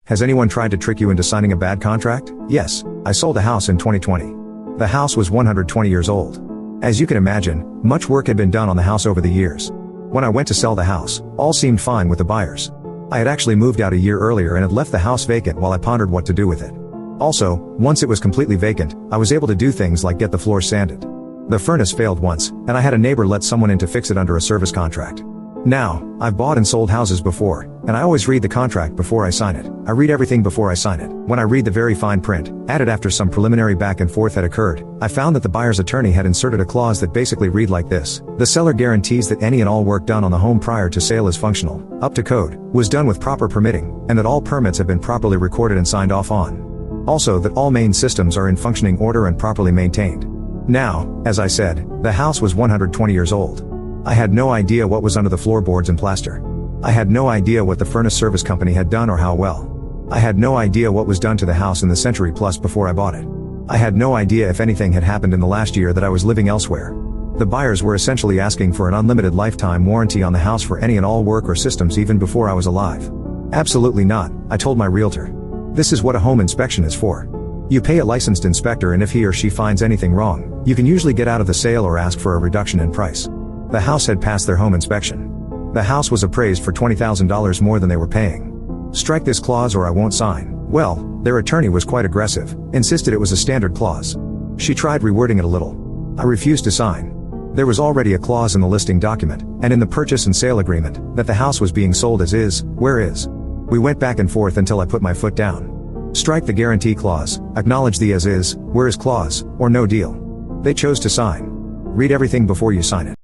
Has anyone tried to trick you into signing a bad contract? Yes, I sold a house in 2020. The house was 120 years old. As you can imagine, much work had been done on the house over the years. When I went to sell the house, all seemed fine with the buyers. I had actually moved out a year earlier and had left the house vacant while I pondered what to do with it. Also, once it was completely vacant, I was able to do things like get the floor sanded. The furnace failed once, and I had a neighbor let someone in to fix it under a service contract. Now, I've bought and sold houses before, and I always read the contract before I sign it. I read everything before I sign it. When I read the very fine print, added after some preliminary back and forth had occurred, I found that the buyer's attorney had inserted a clause that basically read like this: the seller guarantees that any and all work done on the home prior to sale is functional, up to code, was done with proper permitting, and that all permits have been properly recorded and signed off on. Also that all main systems are in functioning order and properly maintained. Now, as I said, the house was 120 years old. I had no idea what was under the floorboards and plaster. I had no idea what the furnace service company had done or how well. I had no idea what was done to the house in the century plus before I bought it. I had no idea if anything had happened in the last year that I was living elsewhere. The buyers were essentially asking for an unlimited lifetime warranty on the house for any and all work or systems even before I was alive. Absolutely not, I told my realtor. This is what a home inspection is for. You pay a licensed inspector, and if he or she finds anything wrong, you can usually get out of the sale or ask for a reduction in price. The house had passed their home inspection. The house was appraised for $20,000 more than they were paying. Strike this clause or I won't sign. Well, their attorney was quite aggressive, insisted it was a standard clause. She tried rewording it a little. I refused to sign. There was already a clause in the listing document, and in the purchase and sale agreement, that the house was being sold as is, where is. We went back and forth until I put my foot down. Strike the guarantee clause, acknowledge the as is, where is clause, or no deal. They chose to sign. Read everything before you sign it.